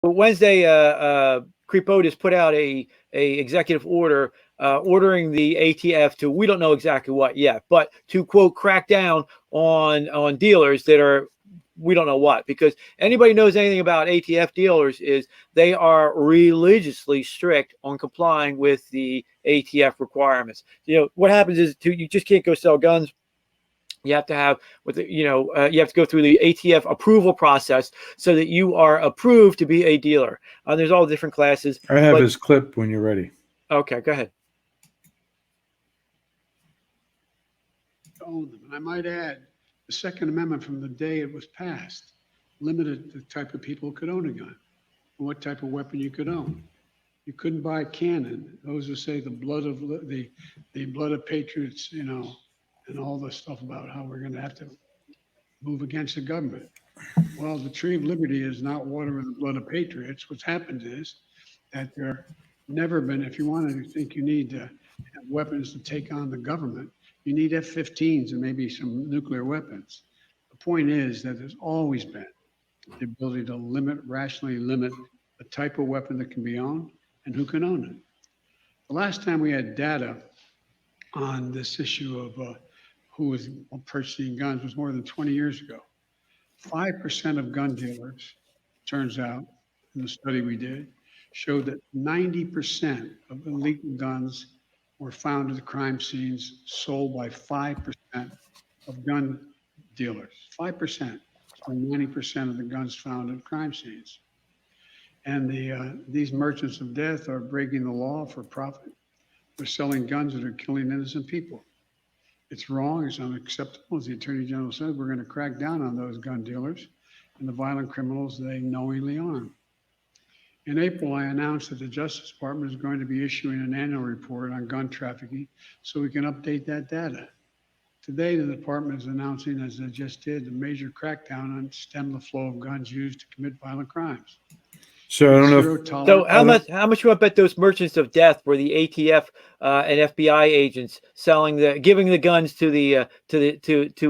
Wednesday, Creepo just put out a executive order ordering the ATF to, we don't know exactly what yet, but to quote crack down on dealers that are, we don't know what, because anybody knows anything about ATF dealers is they are religiously strict on complying with the ATF requirements. What happens is you just can't go sell guns. You have to have you have to go through the ATF approval process so that you are approved to be a dealer. There's all different classes. I have his clip when you're ready. Okay, go ahead. Own them. And I might add, the Second Amendment from the day it was passed limited the type of people who could own a gun and what type of weapon you could own. You couldn't buy a cannon. Those who say the blood of patriots, and all this stuff about how we're going to have to move against the government. Well, the tree of liberty is not water with the blood of patriots. What's happened is that there never been, if you want to think you need to have weapons to take on the government, you need F-15s and maybe some nuclear weapons. The point is that there's always been the ability to rationally limit the type of weapon that can be owned and who can own it. The last time we had data on this issue of who was purchasing guns was more than 20 years ago. 5% of gun dealers, turns out, in the study we did, showed that 90% of illegal guns were found at the crime scenes sold by 5% of gun dealers. 5%, so 90% of the guns found at crime scenes. And these merchants of death are breaking the law for profit. They're selling guns that are killing innocent people. It's wrong, it's unacceptable. As the Attorney General said, we're going to crack down on those gun dealers and the violent criminals they knowingly arm. In April, I announced that the Justice Department is going to be issuing an annual report on gun trafficking so we can update that data. Today, the department is announcing, as they just did, a major crackdown on stem the flow of guns used to commit violent crimes. So I don't know. So how much you want to bet those merchants of death were the ATF and FBI agents giving the guns to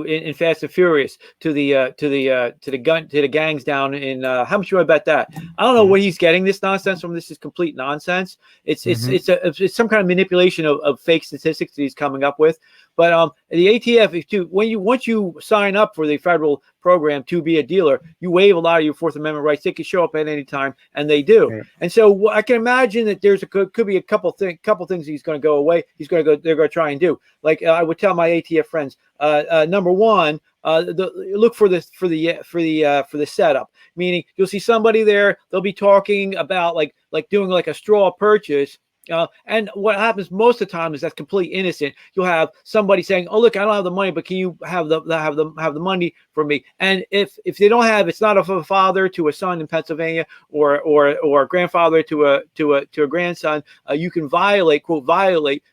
in Fast and Furious to the gangs down in how much you want to bet that? I don't know where he's getting this nonsense from. This is complete nonsense. It's some kind of manipulation of fake statistics that he's coming up with. But the ATF, once you sign up for the federal program to be a dealer, you waive a lot of your Fourth Amendment rights. They can show up at any time, and they do. Right. And so I can imagine that could be a couple things he's going to go away. They're going to try and do. Like I would tell my ATF friends, number one, look for the setup. Meaning you'll see somebody there. They'll be talking about like doing like a straw purchase. And what happens most of the time is that's completely innocent. You'll have somebody saying, "Oh, look, I don't have the money, but can you have the money for me?" And if they don't have, it's not a father to a son in Pennsylvania or a grandfather to a grandson. You can violate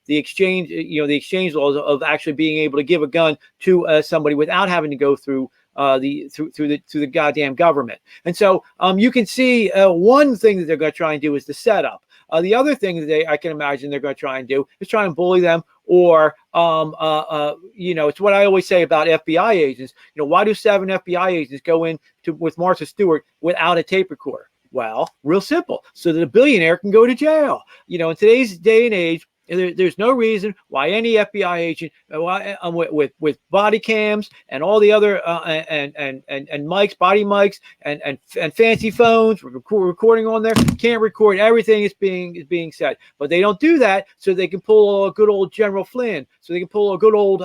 the exchange, the exchange laws of actually being able to give a gun to somebody without having to go through the goddamn government. And so you can see one thing that they're going to try and do is the setup. The other thing that I can imagine they're going to try and do is try and bully them, or it's what I always say about FBI agents. Why do 7 FBI agents go in with Martha Stewart without a tape recorder? Well, real simple, so that a billionaire can go to jail. In today's day and age, there's no reason why any FBI agent with body cams and all the other and mics, body mics and fancy phones recording on there can't record everything is being said. But they don't do that so they can pull a good old General Flynn, so they can pull a good old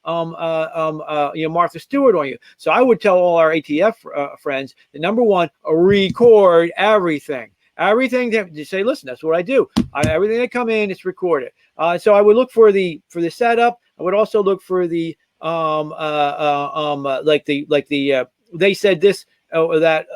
Martha Stewart on you. So I would tell all our ATF friends that number one, record everything. Everything to say, listen, that's what I do. Everything that come in, it's recorded. So I would look for the setup. I would also look for the they said this or that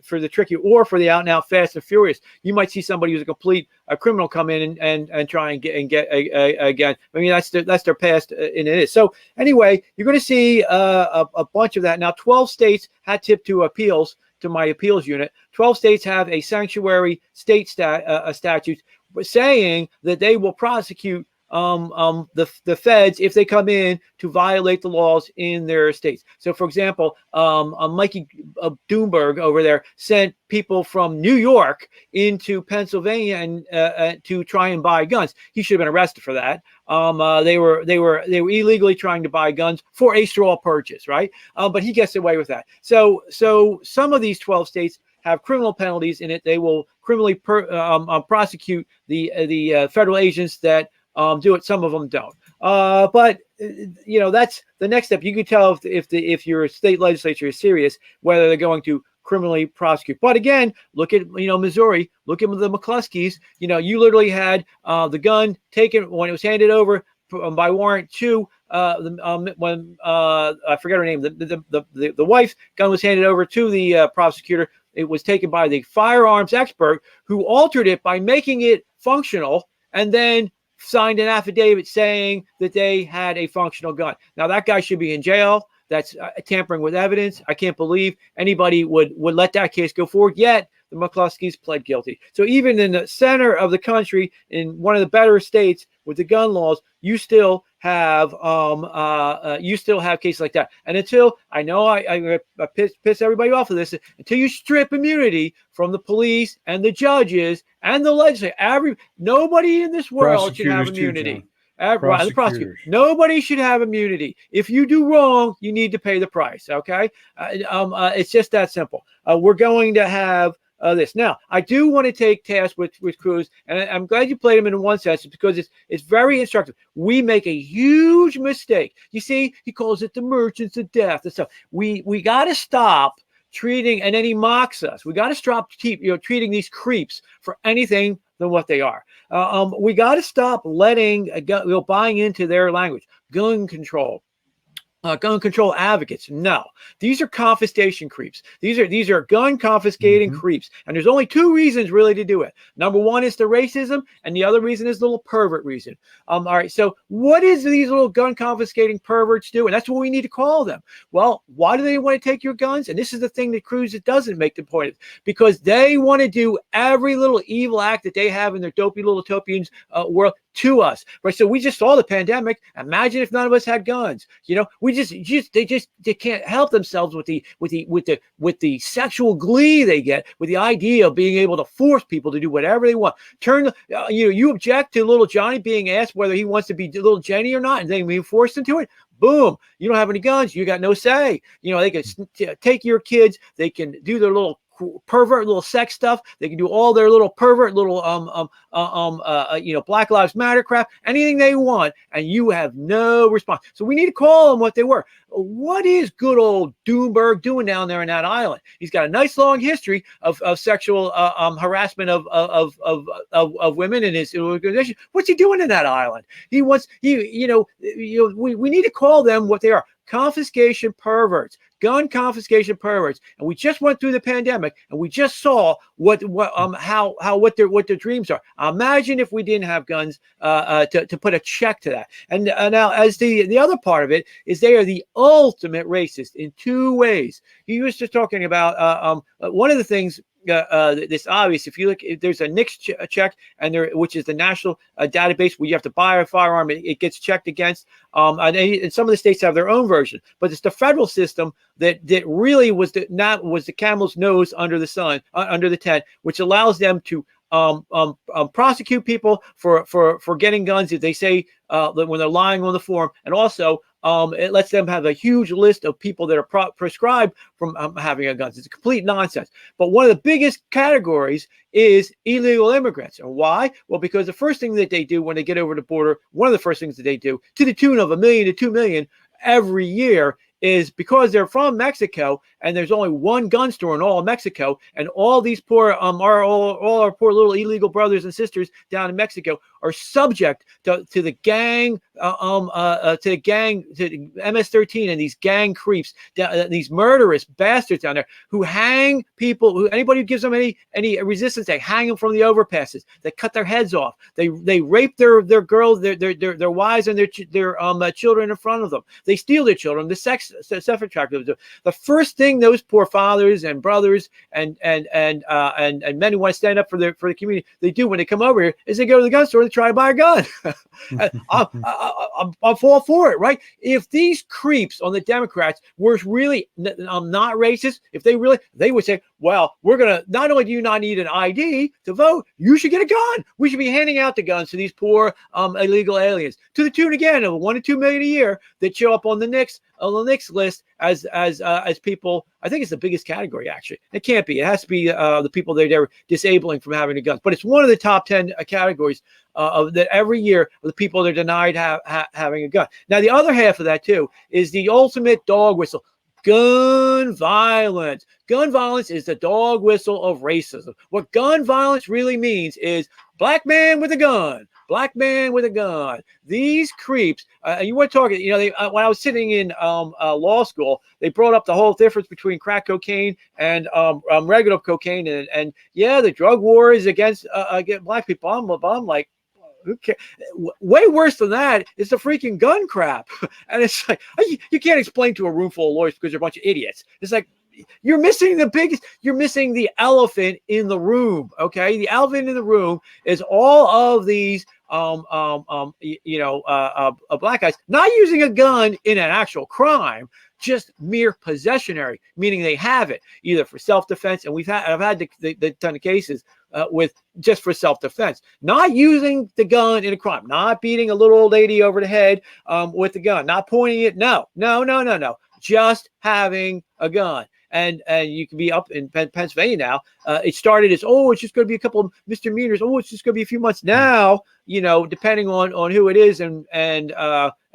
for the tricky, or for the out and out Fast and Furious. You might see somebody who's a complete criminal come in and try and get again. I mean, that's their past, and it is. So anyway, you're going to see a bunch of that. Now, 12 states had tipped to appeals. To my appeals unit, 12 states have a sanctuary state statute saying that they will prosecute the feds if they come in to violate the laws in their states. So, for example, Mikey Doomberg over there sent people from New York into Pennsylvania and to try and buy guns. He should have been arrested for that. They were illegally trying to buy guns for a straw purchase, right? But he gets away with that. So some of these 12 states have criminal penalties in it. They will criminally prosecute the federal agents that do it. Some of them don't. But that's the next step. You can tell if your state legislature is serious whether they're going to criminally prosecute. But again, look at Missouri. Look at the McCluskeys. You literally had the gun taken when it was handed over by warrant to when I forget her name. The wife's gun was handed over to the prosecutor. It was taken by the firearms expert who altered it by making it functional and then signed an affidavit saying that they had a functional gun. Now that guy should be in jail. That's tampering with evidence. I can't believe anybody would let that case go forward. Yet the McCluskeys pled guilty. So even in the center of the country, in one of the better states with the gun laws, you still have cases like that. And until I know I piss everybody off of this, until you strip immunity from the police and the judges and the legislature, nobody in this world should have immunity. The prosecutor. Nobody should have immunity. If you do wrong, you need to pay the price. Okay, it's just that simple. We're going to have this now. I do want to take task with Cruz, and I'm glad you played him in one sense because it's very instructive. We make a huge mistake. You see, he calls it the merchants of death and stuff. We got to stop treating, and then he mocks us. We got to stop treating these creeps for anything than what they are. We got to stop letting buying into their language. Gun control advocates. No, these are confiscation creeps. These are gun confiscating creeps. And there's only two reasons really to do it. Number one is the racism, and the other reason is the little pervert reason. All right. So what is these little gun confiscating perverts do? And that's what we need to call them. Well, why do they want to take your guns? And this is the thing that Cruz doesn't make the point of, because they want to do every little evil act that they have in their dopey little utopians world to us, right? So we just saw the pandemic. Imagine if none of us had guns. They can't help themselves with the sexual glee they get with the idea of being able to force people to do whatever they want. You object to little Johnny being asked whether he wants to be little Jenny or not, and then we force him to it. Boom! You don't have any guns. You got no say. They can take your kids. They can do their little pervert little sex stuff. They can do all their little pervert little Black Lives Matter crap, anything they want, and you have no response. So we need to call them what they were. What is good old Doomberg doing down there in that island? He's got a nice long history of sexual harassment of women in his organization. What's he doing in that island? We need to call them what they are. Confiscation perverts, gun confiscation perverts, and we just went through the pandemic, and we just saw what their dreams are. Imagine if we didn't have guns to put a check to that. And now, as the other part of it is, they are the ultimate racist in two ways. He was just talking about one of the things. This obvious. If you look, there's a NICS check, which is the national database where you have to buy a firearm. It gets checked against. And some of the states have their own version, but it's the federal system that really was the camel's nose under the sun, under the tent, which allows them to prosecute people for getting guns if they say when they're lying on the form, and also it lets them have a huge list of people that are prescribed from having a gun. It's a complete nonsense. But one of the biggest categories is illegal immigrants. And why? Well, because the first thing that they do when they get over the border, one of the first things that they do, to the tune of 1 million to 2 million every year, is because they're from Mexico and there's only one gun store in all of Mexico, and all these poor all our poor little illegal brothers and sisters down in Mexico are subject to the gang to MS-13 and these gang creeps, these murderous bastards down there who hang people, anybody who gives them any resistance, they hang them from the overpasses, they cut their heads off, they rape their girls, their wives and their children in front of them, they steal their children, the sex attractive. The first thing thing those poor fathers and brothers and men who want to stand up for the community, they do when they come over here is they go to the gun store and try to buy a gun. I'm all for it, right? If these creeps on the Democrats were really not racist, if they would say, well, we're gonna, not only do you not need an ID to vote, you should get a gun. We should be handing out the guns to these poor illegal aliens to the tune again of 1 to 2 million a year that show up on the Knicks list as people. I think it's the biggest category, actually. It can't be. It has to be the people they're disabling from having a gun. But it's one of the top 10 categories of that every year of the people they're denied having a gun. Now, the other half of that, too, is the ultimate dog whistle. Gun violence. Gun violence is the dog whistle of racism. What gun violence really means is black man with a gun. Black man with a gun. These creeps, you were talking, when I was sitting in law school, they brought up the whole difference between crack cocaine and regular cocaine. And yeah, the drug war is against black people. I'm like, okay. Way worse than that is the freaking gun crap. And it's like, you can't explain to a room full of lawyers because they're a bunch of idiots. It's like, you're missing the elephant in the room. Okay. The elephant in the room is all of these, black guys not using a gun in an actual crime, just mere possessionary, meaning they have it either for self-defense. And I've had the ton of cases with just for self-defense, not using the gun in a crime, not beating a little old lady over the head with the gun, not pointing it. No, just having a gun. And you can be up in Pennsylvania now. It started as, it's just going to be a couple of misdemeanors. It's just going to be a few months. Now, depending on who it is and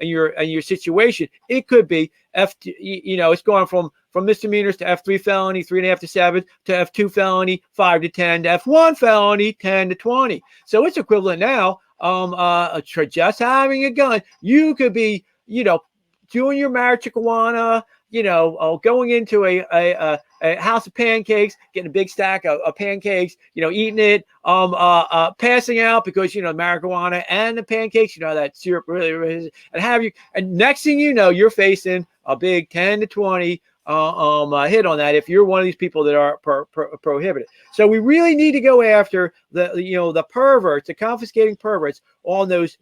your situation, it could be it's going from misdemeanors to F3 felony, 3.5 to 7, to F2 felony, 5 to 10, to F1 felony, 10 to 20. So it's equivalent now. Just having a gun, you could be, doing your marijuana, going into a house of pancakes, getting a big stack of pancakes, eating it, passing out because, marijuana and the pancakes, that syrup really, and next thing you know, you're facing a big 10 to 20 hit on that if you're one of these people that are prohibited. So we really need to go after the perverts, the confiscating perverts on those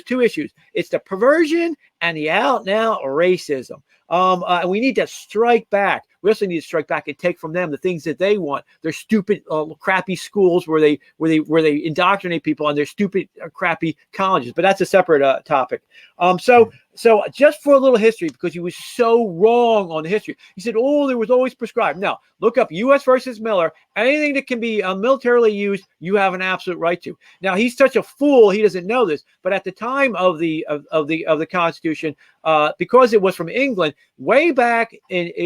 two issues. It's the perversion and the out and out racism. And we need to strike back. We also need to strike back and take from them the things that they want. Their stupid, crappy schools where they indoctrinate people, and their stupid, crappy colleges. But that's a separate topic. So just for a little history, because he was so wrong on the history. He said, there was always prescribed. No, look up U.S. versus Miller. Anything that can be militarily used, you have an absolute right to. Now, he's such a fool, he doesn't know this. But at the time of the Constitution, because it was from England, way back in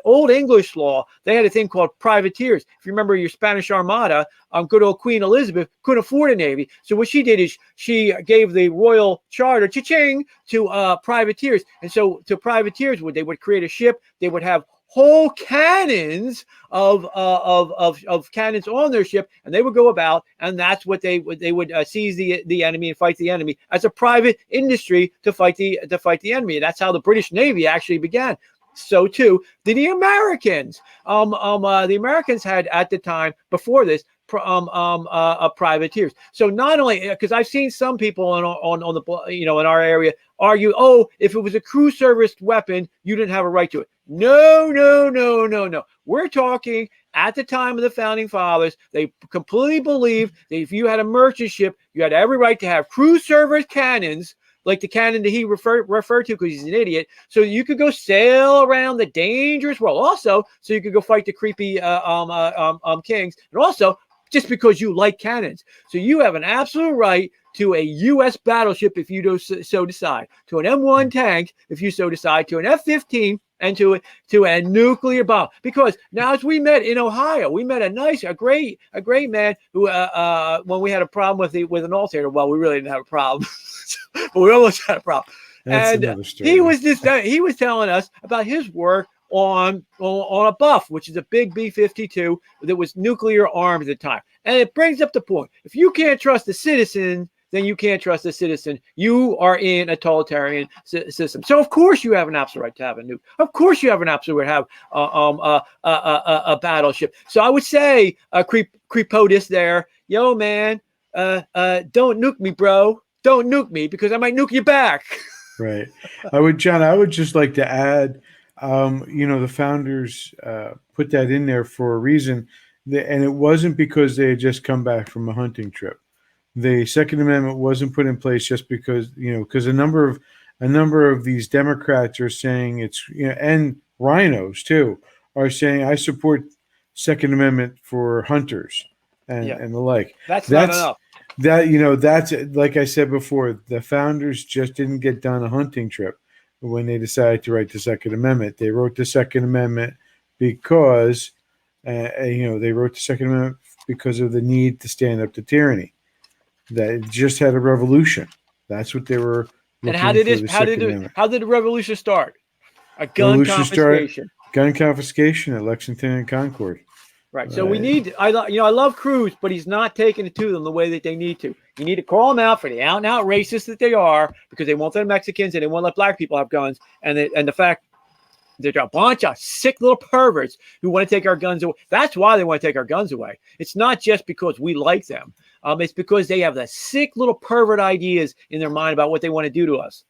Old English law, they had a thing called privateers. If you remember your Spanish Armada, good old Queen Elizabeth couldn't afford a navy. So what she did is she gave the royal charter, cha-ching, to privateers. And so to privateers, they would create a ship. They would have whole cannons of cannons on their ship, and they would go about, and that's what they would seize the enemy and fight the enemy as a private industry to fight the enemy. And that's how the British Navy actually began. So too did the Americans. The Americans had at the time before this privateers. So not only, because I've seen some people on the in our area argue, if it was a crew service weapon, you didn't have a right to it. No. We're talking at the time of the founding fathers. They completely believed that if you had a merchant ship, you had every right to have crew service cannons, like the cannon that he referred to, because he's an idiot. So you could go sail around the dangerous world. Also, so you could go fight the creepy kings, and also just because you like cannons. So you have an absolute right to a U.S. battleship if you so decide, to an M1 tank if you so decide, to an F-15, and to a nuclear bomb. Because now, as we met in Ohio, we met a great man who, when we had a problem with an alternator, well, we really didn't have a problem, but we almost had a problem. That's and he was telling us about his work on a Buff, which is a big B-52 that was nuclear armed at the time. And it brings up the point: if you can't trust the citizen then you can't trust a citizen. You are in a totalitarian system. So of course you have an absolute right to have a nuke. Of course you have an absolute right to have a battleship. So I would say, Creepotus there, yo man, don't nuke me, bro. Don't nuke me because I might nuke you back. Right. I would just like to add, the founders put that in there for a reason, and it wasn't because they had just come back from a hunting trip. The Second Amendment wasn't put in place just because, because a number of these Democrats are saying it's, and rhinos too, are saying I support Second Amendment for hunters and the like. That's not enough. That's like I said before, the founders just didn't get done a hunting trip when they decided to write the Second Amendment. They wrote the Second Amendment because, they wrote the Second Amendment because of the need to stand up to tyranny. That it just had a revolution. That's what they were looking And how did the revolution start? A gun confiscation. Gun confiscation at Lexington and Concord. Right. So we need, I love Cruz, but he's not taking it to them the way that they need to. You need to call them out for the out and out racists that they are, because they won't let Mexicans and they won't let black people have guns. And the fact they're a bunch of sick little perverts who want to take our guns away. That's why they want to take our guns away. It's not just because we like them. It's because they have the sick little pervert ideas in their mind about what they want to do to us.